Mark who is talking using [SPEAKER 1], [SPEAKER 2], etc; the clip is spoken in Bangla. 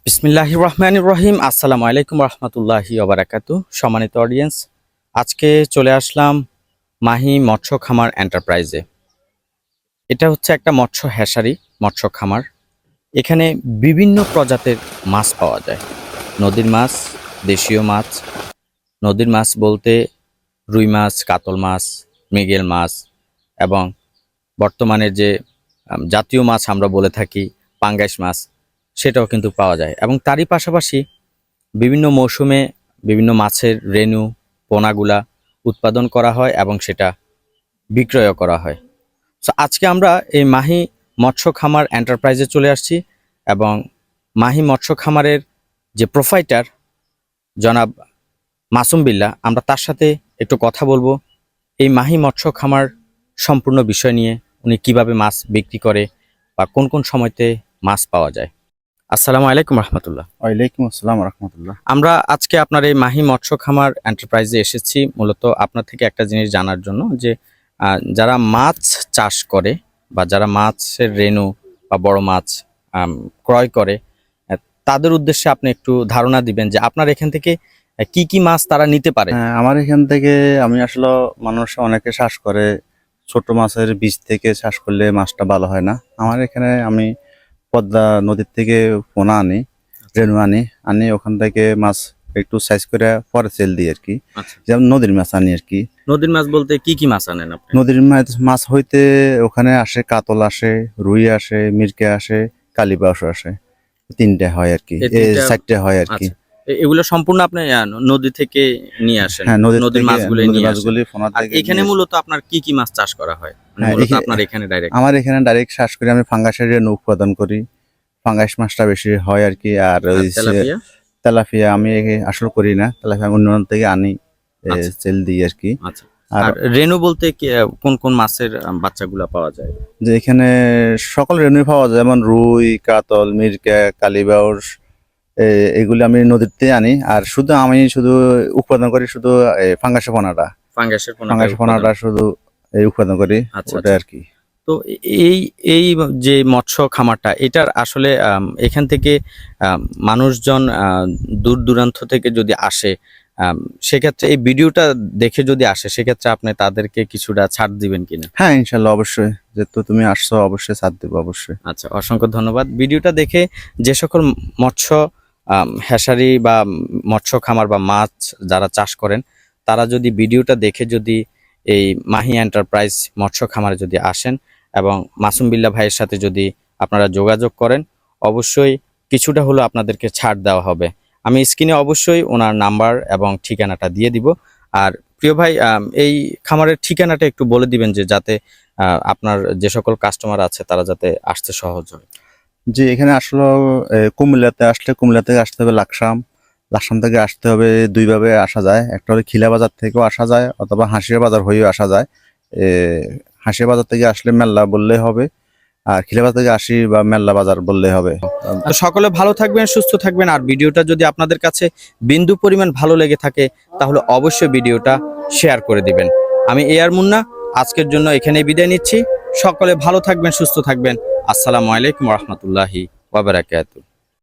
[SPEAKER 1] বিসমিল্লাহির রহমানির রহিম। আসসালামু আলাইকুম রহমতুল্লাহি ওয়া বারাকাতুহু। সম্মানিত অডিয়েন্স, আজকে চলে আসলাম মাহি মৎস্য খামার এন্টারপ্রাইজে। এটা হচ্ছে একটা মৎস্য হ্যাচারি, মৎস্য খামার। এখানে বিভিন্ন প্রজাতির মাছ পাওয়া যায়। নদীর মাছ, দেশীয় মাছ। নদীর মাছ বলতে রুই মাছ, কাতল মাছ, মৃগেল মাছ এবং বর্তমানে যে জাতীয় মাছ আমরা বলে থাকি পাঙ্গাস মাছ, সেটাও কিন্তু পাওয়া যায়। এবং তারই পাশাপাশি বিভিন্ন মৌসুমে বিভিন্ন মাছের রেণু, পোনাগুলা উৎপাদন করা হয় এবং সেটা বিক্রয় করা হয়। সো আজকে আমরা এই মাহি মৎস্য খামার এন্টারপ্রাইজে চলে আসছি এবং মাহি মৎস্য খামারের যে প্রোপাইটার জনাব মাসুম বিল্লাহ, আমরা তার সাথে একটু কথা বলবো এই মাহি মৎস্য খামার সম্পূর্ণ বিষয় নিয়ে। উনি কিভাবে মাছ বিক্রি করে বা কোন কোন সময়তে মাছ পাওয়া যায়। আসসালামু আলাইকুম রহমতুল্লাহ।
[SPEAKER 2] ওয়ালাইকুম আসসালাম রহমতুল্লাহ।
[SPEAKER 1] আমরা আজকে আপনার এই মাহি মৎস্য খামার এন্টারপ্রাইজে এসেছি মূলত আপনার থেকে একটা জিনিস জানার জন্য যে যারা মাছ চাষ করে বা যারা মাছের রেণু বা বড় মাছ ক্রয় করে, তাদের উদ্দেশ্যে আপনি একটু ধারণা দিবেন যে আপনার এখান থেকে কি কি মাছ তারা নিতে পারে।
[SPEAKER 2] হ্যাঁ, আমার এখান থেকে আমি আসলে মানুষ অনেকে চাষ করে ছোট মাছের বীজ থেকে চাষ করলে মাছটা ভালো হয় না। আমার এখানে আমি পদ্মা নদীর থেকে পোনা আনি, রেণু আনি ওখান থেকে মাছ একটু সাইজ করে পরে সেল দিই আর কি। যেমন নদীর মাছ আনি আর কি।
[SPEAKER 1] নদীর মাছ বলতে কি কি মাছ আনেন আপনি?
[SPEAKER 2] নদীর মাছ হইতে ওখানে আসে কাতল আসে, রুই আসে, মিরকে আসে, কালীবাউস আসে, তিনটে হয় আর কি, চারটে হয় আর কি।
[SPEAKER 1] এগুলো সম্পূর্ণ আপনি নদী থেকে নিয়ে আসেন?
[SPEAKER 2] হ্যাঁ,
[SPEAKER 1] নদীর মাছগুলো নিয়ে আসেন। আর এখানে মূলত আপনার কি কি মাছ চাষ করা হয়? মূলত আপনার এখানে ডাইরেক্ট?
[SPEAKER 2] আমার এখানে ডাইরেক্ট চাষ করি আমি ফাঙ্গাসের রেণু উৎপাদন করি। ফাঙ্গাস মাছটা বেশি হয় আর কি। আর ওই তেলাপিয়া আমি আসলে করি না, তেলাপিয়া অন্য থেকে আনি, সেল দিই আর কি।
[SPEAKER 1] আর রেণু বলতে কোন কোন মাছের বাচ্চাগুলা পাওয়া যায়?
[SPEAKER 2] যে এখানে সকল রেণু পাওয়া যায়, যেমন রুই, কাতল, মিরকা, কালীবাউস, এগুলি আমি নদীতে আনি। আর আমি শুধু উৎপাদন করি শুধু ফাঙ্গাসের পোনাটা শুধু উৎপাদন করি, ওটা আর কি।
[SPEAKER 1] তো এই যে মৎস্য খামারটা, এটার আসলে এখান থেকে মানুষজন দূর দূরান্ত থেকে যদি আসে, সেক্ষেত্রে এই ভিডিওটা দেখে যদি আসে, সেক্ষেত্রে আপনি তাদেরকে কিছুটা ছাড় দিবেন কিনা?
[SPEAKER 2] হ্যাঁ, ইনশাল্লাহ, অবশ্যই। যেহেতু তুমি আসছো, অবশ্যই ছাড় দেবো, অবশ্যই।
[SPEAKER 1] আচ্ছা, অসংখ্য ধন্যবাদ। ভিডিওটা দেখে যে সকল মৎস্য হ্যাচারি বা মৎস্য খামার বা মাছ যারা চাষ করেন, তারা যদি ভিডিওটা দেখে যদি এই মাহি এন্টারপ্রাইজ মৎস্য খামারে যদি আসেন এবং মাসুম বিল্লাহ ভাইয়ের সাথে যদি আপনারা যোগাযোগ করেন, অবশ্যই কিছুটা হলেও আপনাদেরকে ছাড় দেওয়া হবে। আমি স্ক্রিনে অবশ্যই ওনার নাম্বার এবং ঠিকানাটা দিয়ে দিব। আর প্রিয় ভাই, এই খামারের ঠিকানাটা একটু বলে দিবেন যে যাতে আপনার যে সকল কাস্টমার আছে তারা যাতে আসতে সহজ হয়।
[SPEAKER 2] যে এখানে আসলে কুমিল্লাতে আসলে কুমিল্লা থেকে আসতে হবে লাকসাম থেকে আসতে হবে। দুইভাবে আসা যায়, একটা হলে খিলা বাজার থেকেও আসা যায় অথবা হাসিয়া বাজার হয়েও আসা যায়। হাসিয়া বাজার থেকে আসলে মেল্লা বললেই হবে, আর খিলা বাজার থেকে আসি বা মেল্লা বাজার বললেই হবে।
[SPEAKER 1] তো সকলে ভালো থাকবেন, সুস্থ থাকবেন। আর ভিডিওটা যদি আপনাদের কাছে বিন্দু পরিমাণ ভালো লেগে থাকে তাহলে অবশ্যই ভিডিওটা শেয়ার করে দিবেন। আমি এআর মুন্না আজকের জন্য এখানেই বিদায় নিচ্ছি। সকলে ভালো থাকবেন, সুস্থ থাকবেন। আসসালামু আলাইকুম রহমতুল্লাহি ওয়া বারাকাতুহু।